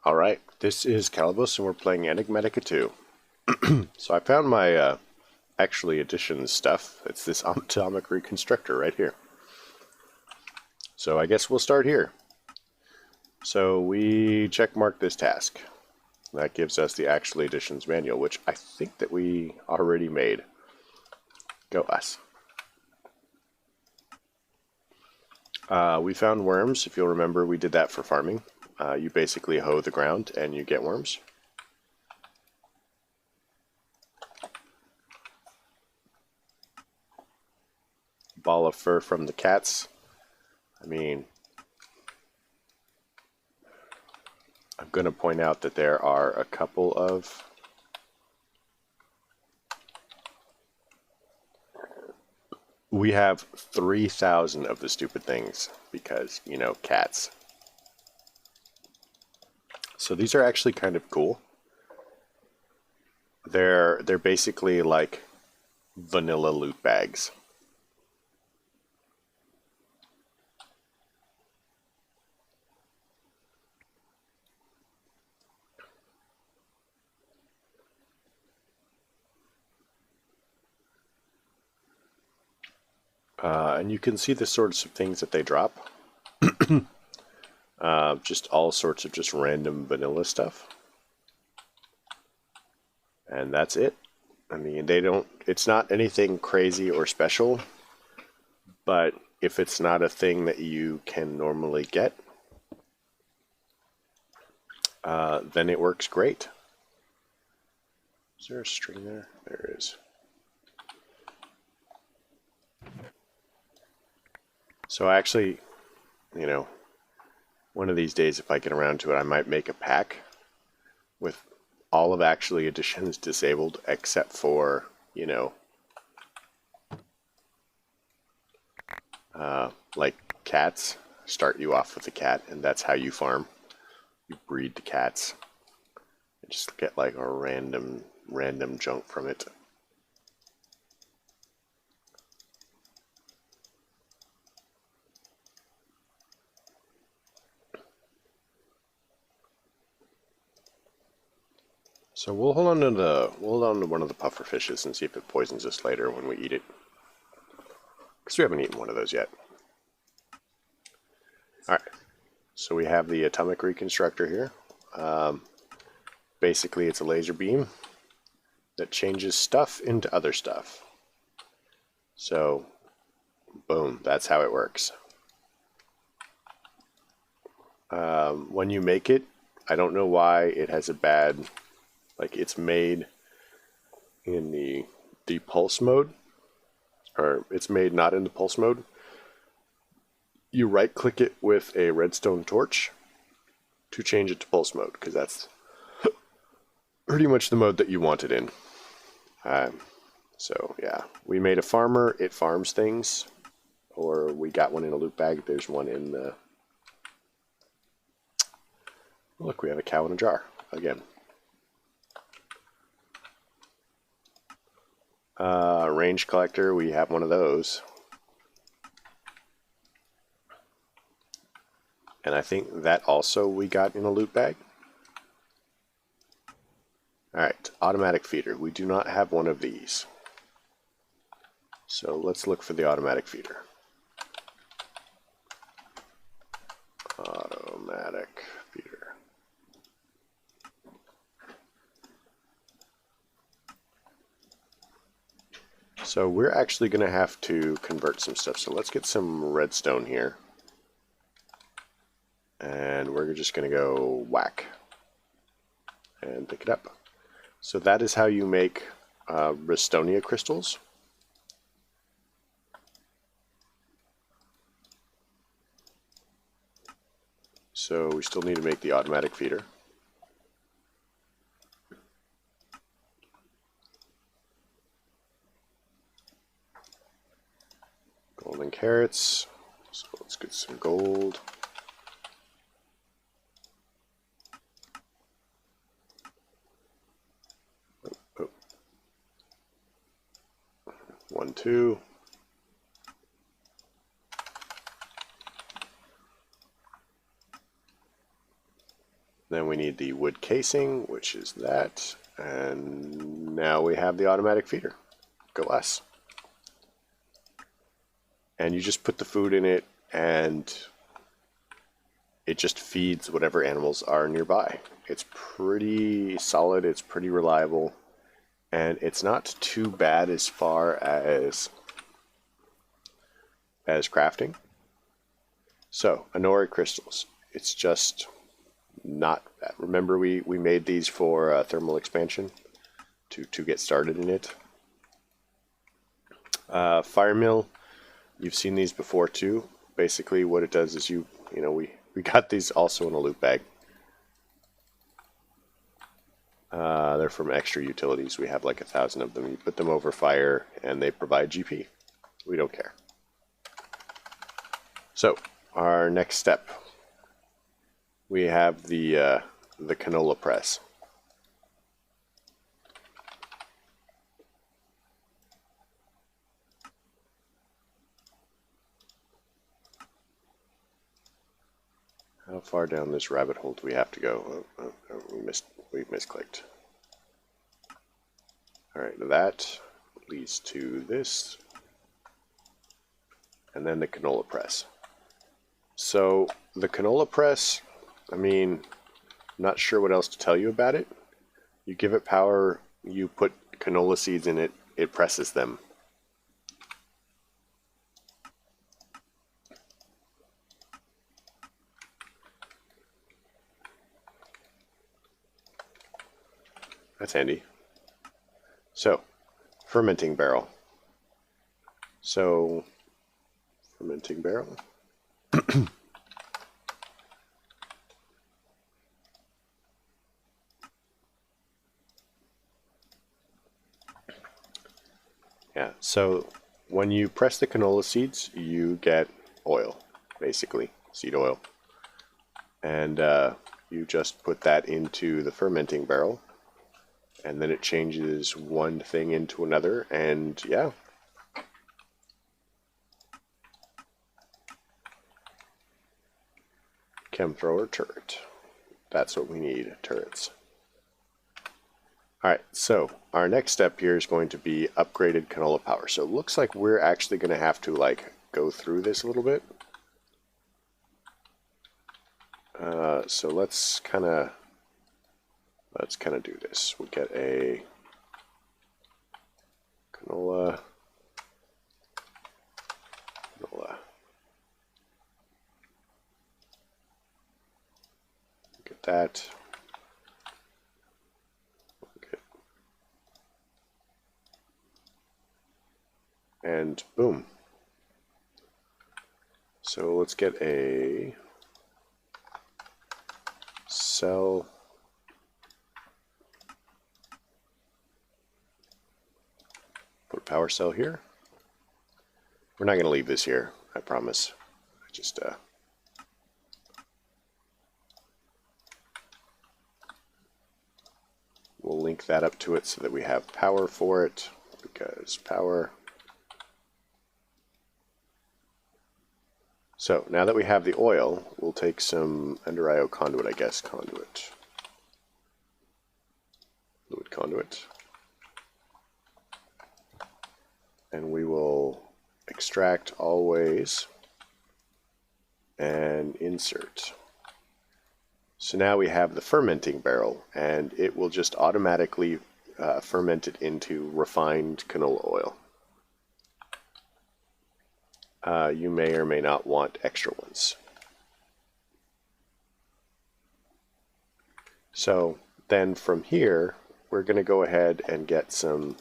Alright, this is Calibos and we're playing Enigmatica 2. So I found my actually edition stuff. It's this atomic reconstructor right here. So I guess we'll start here. So we checkmark this task. That gives us the actual editions manual, which I think that we already made. Go us. We found worms. If you'll remember, we did that for farming. You basically hoe the ground and you get worms. Ball of fur from the cats. I mean, I'm going to point out that there are a couple of we have 3,000 of the stupid things because, you know, cats. So these are actually kind of cool. They're basically like vanilla loot bags. And you can see the sorts of things that they drop. Just all sorts of just random vanilla stuff. And that's it. I mean, it's not anything crazy or special, but if it's not a thing that you can normally get, then it works great. Is there a string there? There is. So actually, you know, one of these days, if I get around to it, I might make a pack with all of actually editions disabled except for, you know, like cats. Start you off with a cat, and that's how you farm. You breed the cats and just get like a random junk from it. So we'll hold on to one of the puffer fishes and see if it poisons us later when we eat it. Because we haven't eaten one of those yet. Alright, so we have the atomic reconstructor here. Basically it's a laser beam that changes stuff into other stuff. So, boom, that's how it works. When you make it, I don't know why it has a bad... Like, it's made in the pulse mode, or it's made not in the pulse mode. You right-click it with a redstone torch to change it to pulse mode, because that's pretty much the mode that you want it in. So, yeah, we made a farmer. It farms things, or we got one in a loot bag. There's one in the... Look, we have a cow in a jar, again. Range collector, we have one of those. And I think that also we got in a loot bag. Alright, automatic feeder. We do not have one of these. So let's look for the automatic feeder. Automatic feeder. So we're actually going to have to convert some stuff. So let's get some redstone here. And we're just going to go whack. And pick it up. So that is how you make Restonia crystals. So we still need to make the automatic feeder. Golden carrots. So let's get some gold. Oh. 1, 2. Then we we need the wood casing, which is that. And now we have the automatic feeder. Glass. And you just put the food in it, and it just feeds whatever animals are nearby. It's pretty solid, it's pretty reliable, and it's not too bad as far as crafting. So, Anori crystals. It's just not bad. Remember we made these for thermal expansion to get started in it. Fire mill. You've seen these before too. Basically what it does is we got these also in a loot bag. They're from extra utilities. We have like 1,000 of them. You put them over fire and they provide GP. We don't care. So our next step, we have the canola press. How far down this rabbit hole do we have to go? We misclicked. Alright, that leads to this. And then the canola press. So, the canola press, I mean, not sure what else to tell you about it. You give it power, you put canola seeds in it, it presses them. That's handy. So, fermenting barrel. So, fermenting barrel. Yeah, so when you press the canola seeds, you get oil, basically, seed oil. And you just put that into the fermenting barrel. And then it changes one thing into another, and yeah. Chem thrower turret. That's what we need, turrets. Alright, so our next step here is going to be upgraded canola power. So it looks like we're actually going to have to go through this a little bit. So let's kind of do this. We'll get a canola. Get that. Okay. And boom. So let's get a cell. Put a power cell here. We're not going to leave this here, I promise. I just we'll link that up to it so that we have power for it, because power. So now that we have the oil, we'll take some Ender IO conduit, I guess. Conduit. Fluid conduit. And we will extract always and insert. So now we have the fermenting barrel, and it will just automatically ferment it into refined canola oil. You may or may not want extra ones. So then from here, we're going to go ahead and get some,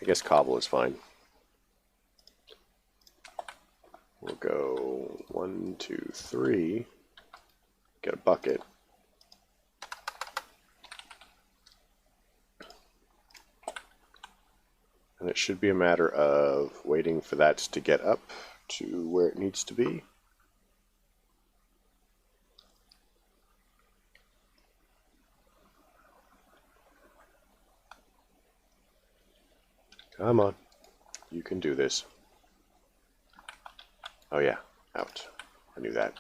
I guess cobble is fine. We'll go 1, 2, 3, get a bucket. And it should be a matter of waiting for that to get up to where it needs to be. Come on, you can do this. Oh yeah, out. I knew that.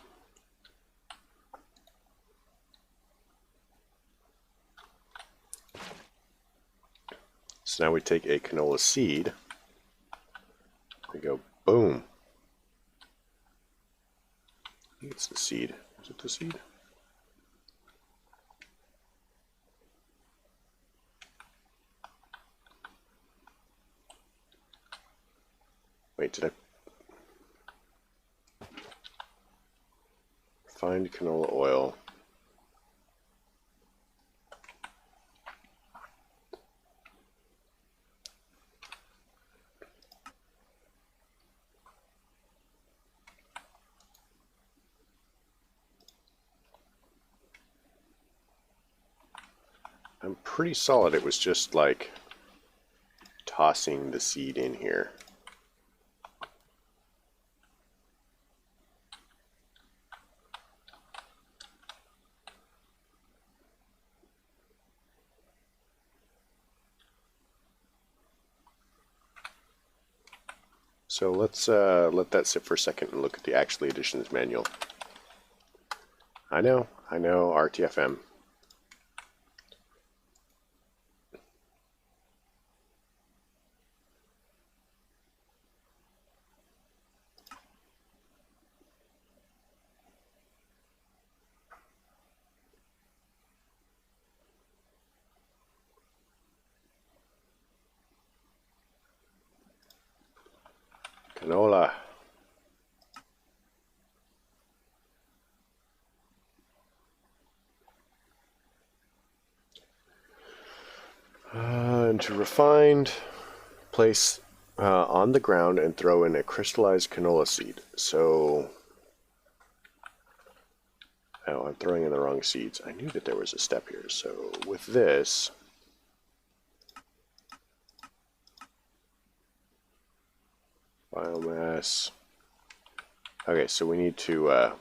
So now we take a canola seed. We go boom. I think it's the seed. Is it the seed? Wait, did I find canola oil? I'm pretty solid. It was just like tossing the seed in here. So let's let that sit for a second and look at the actual additions manual. I know, RTFM. Canola. And to refined, place on the ground and throw in a crystallized canola seed. So, oh, I'm throwing in the wrong seeds. I knew that there was a step here. So with this, biomass. Okay, so we need to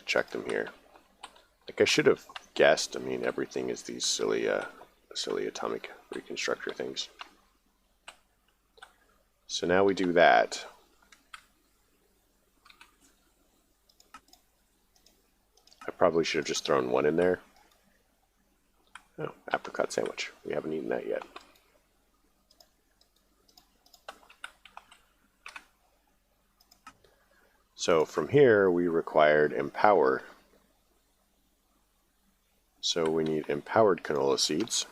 check them here. Like I should have guessed. I mean, everything is these silly atomic reconstructor things. So now we do that. I probably should have just thrown one in there. Oh, apricot sandwich. We haven't eaten that yet. So from here we required empower. So we need empowered canola seeds.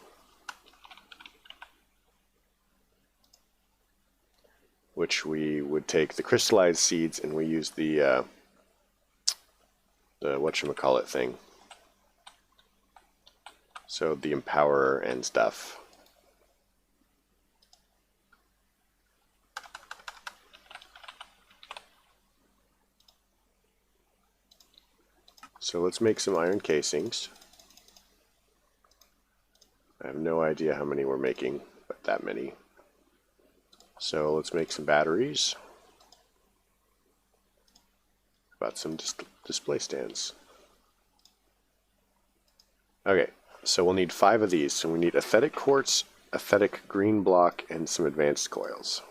Which we would take the crystallized seeds and we use the whatchamacallit thing. So the empower and stuff. So let's make some iron casings. I have no idea how many we're making, but that many. So let's make some batteries. About some display stands. Okay, so we'll need 5 of these. So we need aesthetic quartz, aesthetic green block, and some advanced coils.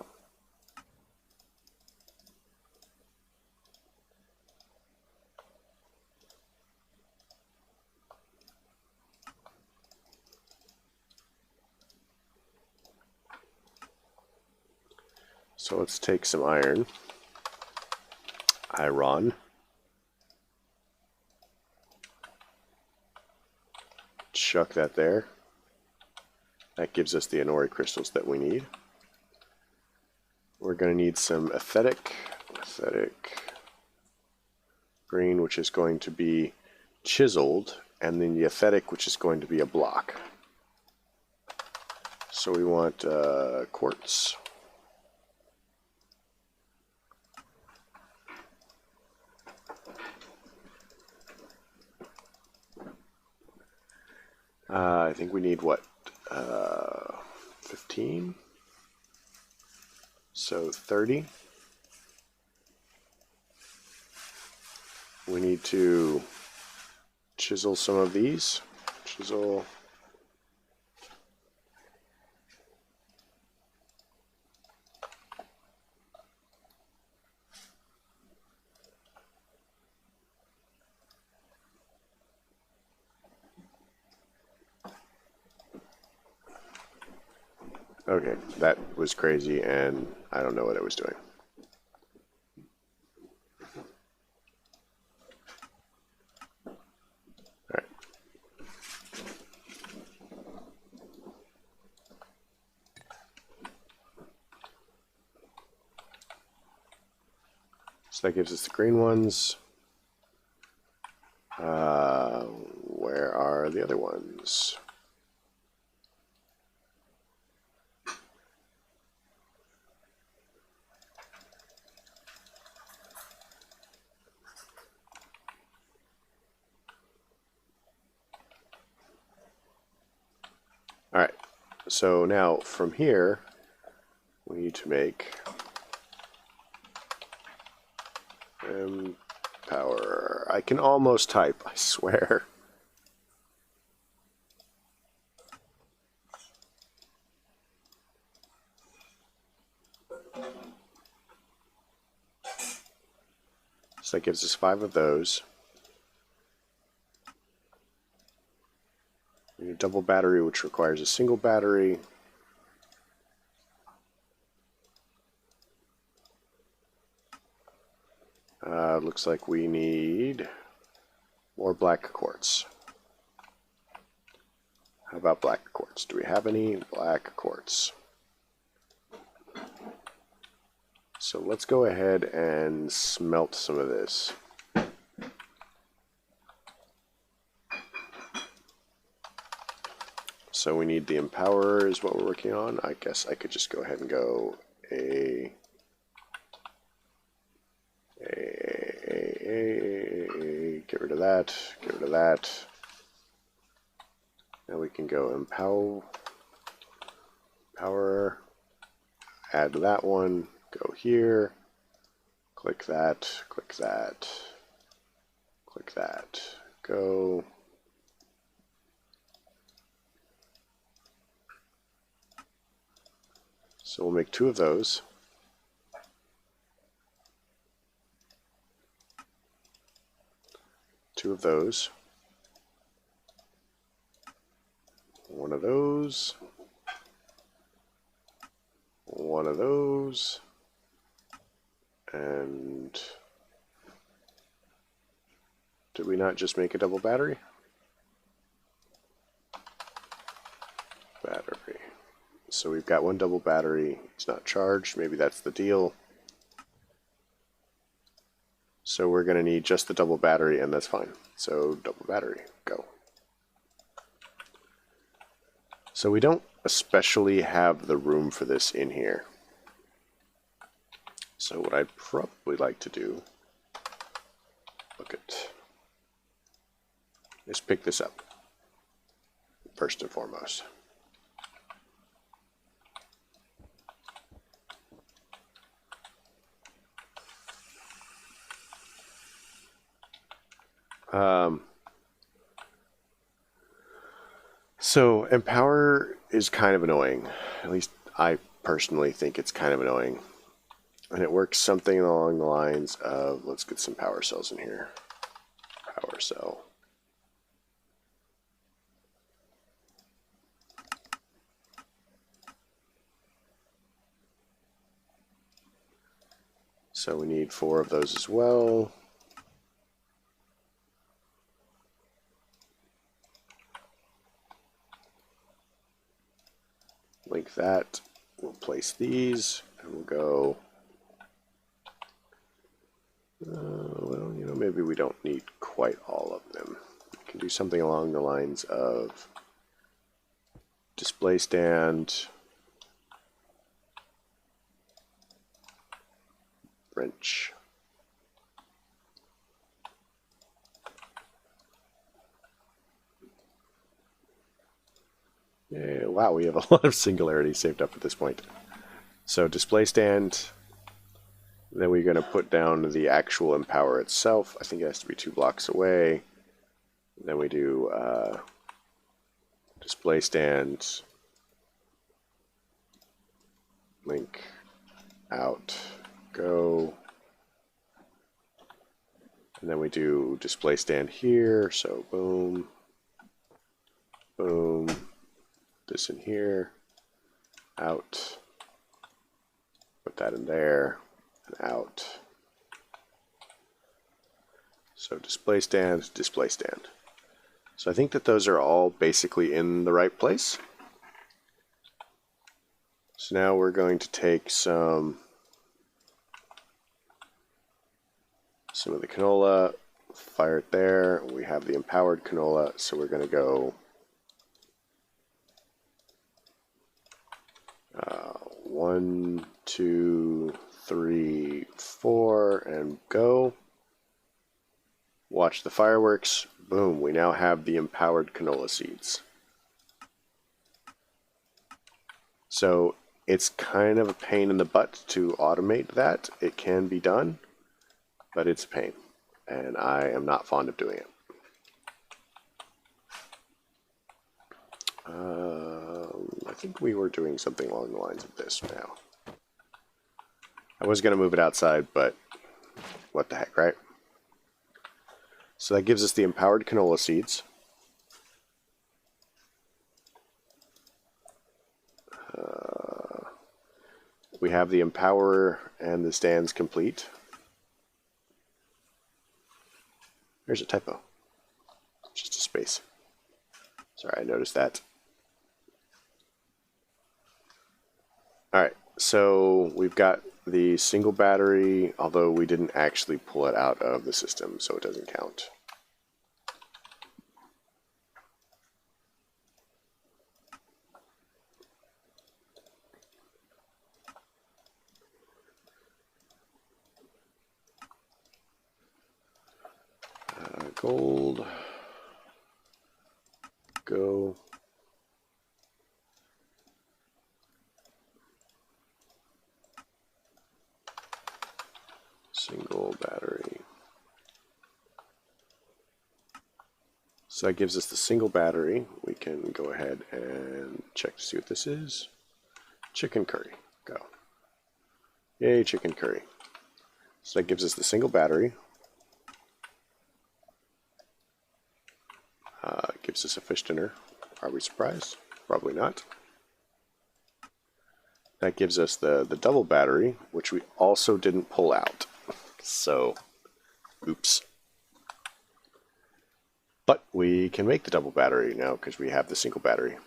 So let's take some iron. Iron. Chuck that there. That gives us the Inori crystals that we need. We're going to need some aesthetic green, which is going to be chiseled, and then the aesthetic, which is going to be a block. So we want quartz. I think we need what? 15? So 30. We need to chisel some of these. Chisel. Okay, that was crazy, and I don't know what it was doing. Alright. So that gives us the green ones. Where are the other ones? Alright, so now from here, we need to make power. I can almost type, I swear. So that gives us 5 of those. We need a double battery, which requires a single battery. Looks like we need more black quartz. How about black quartz? Do we have any black quartz? So let's go ahead and smelt some of this. So we need the empower is what we're working on. I guess I could just go ahead and go get rid of that, get rid of that. Now we can go power, add that one, go here, click that, click that, click that, go. So we'll make 2 of those. Two of those. One of those. One of those. And did we not just make a double battery? Battery. So we've got one double battery. It's not charged. Maybe that's the deal. So we're going to need just the double battery, and that's fine. So double battery, go. So we don't especially have the room for this in here. So what I'd probably like to do, is pick this up, first and foremost. So empower is kind of annoying. At least I personally think it's kind of annoying. And it works something along the lines of, let's get some power cells in here. Power cell. So we need 4 of those as well. Link that. We'll place these, and we'll go. Well, you know, maybe we don't need quite all of them. We can do something along the lines of display stand, wrench. Yeah, wow, we have a lot of singularity saved up at this point. So display stand, then we're going to put down the actual empower itself. I think it has to be 2 blocks away. Then we do display stand, link, out, go. And then we do display stand here, so boom, boom, this in here, out, put that in there, and out. So display stand, display stand. So I think that those are all basically in the right place. So now we're going to take some of the canola, fire it there. We have the empowered canola, so we're going to go 1, 2, 3, 4, and go. Watch the fireworks. Boom, we now have the empowered canola seeds. So it's kind of a pain in the butt to automate that. It can be done, but it's a pain, and I am not fond of doing it. I think we were doing something along the lines of this now. I was going to move it outside, but what the heck, right? So that gives us the empowered canola seeds. We have the empower and the stands complete. There's a typo. Just a space. Sorry, I noticed that. Alright, so we've got the single battery, although we didn't actually pull it out of the system, so it doesn't count. Gold. Go. Single battery. So that gives us the single battery. We can go ahead and check to see what this is. Chicken curry. Go. Yay, chicken curry. So that gives us the single battery. Gives us a fish dinner. Are we surprised? Probably not. That gives us the double battery, which we also didn't pull out. So, oops. But we can make the double battery now because we have the single battery.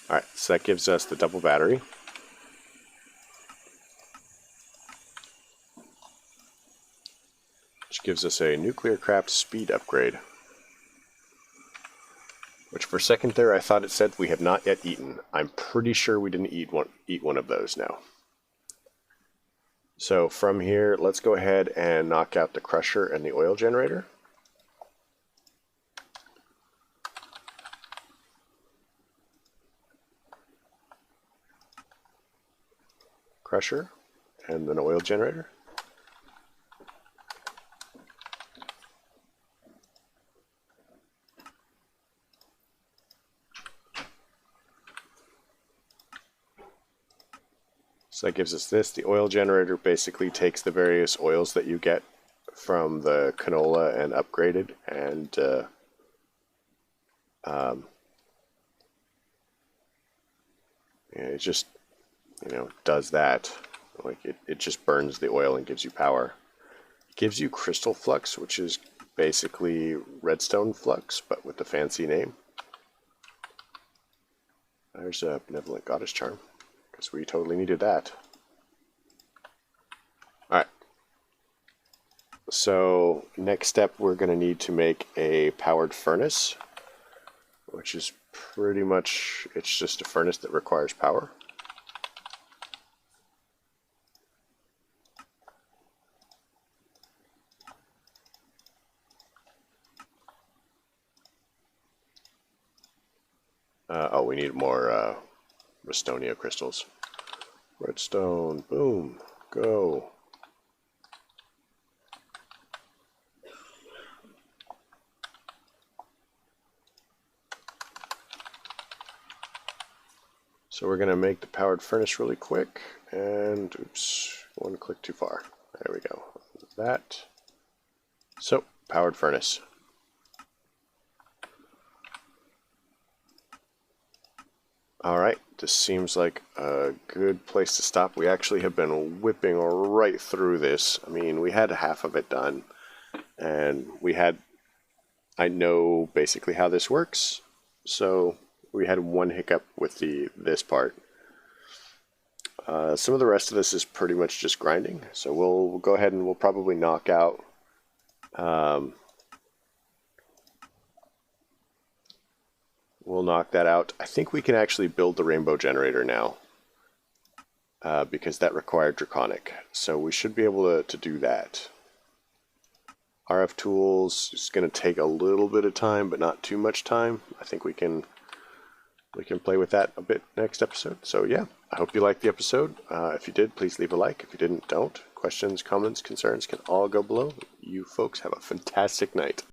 Alright, so that gives us the double battery. Which gives us a nuclear craft speed upgrade. Which for a second there I thought it said we have not yet eaten. I'm pretty sure we didn't eat one of those now. So from here, let's go ahead and knock out the crusher and the oil generator. Crusher and an oil generator. So that gives us this. The oil generator basically takes the various oils that you get from the canola and upgraded, and it just, does that. Like it just burns the oil and gives you power. It gives you crystal flux, which is basically redstone flux, but with the fancy name. There's a benevolent goddess charm, because we totally needed that. Alright. So next step, we're going to need to make a powered furnace, which is pretty much, it's just a furnace that requires power. Oh, we need more Restonia crystals. Redstone, boom, go. So we're going to make the powered furnace really quick, and oops, one click too far. There we go. That. So, powered furnace. Alright, this seems like a good place to stop. We actually have been whipping right through this. I mean, we had half of it done, and I know basically how this works, so we had one hiccup with this part. Some of the rest of this is pretty much just grinding, so we'll go ahead and we'll probably knock out we'll knock that out. I think we can actually build the rainbow generator now because that required draconic, so we should be able to do that. RF tools is going to take a little bit of time, but not too much time. I think we can play with that a bit next episode. So yeah, I hope you liked the episode. If you did, please leave a like. If you didn't, don't. Questions, comments, concerns can all go below. You folks have a fantastic night.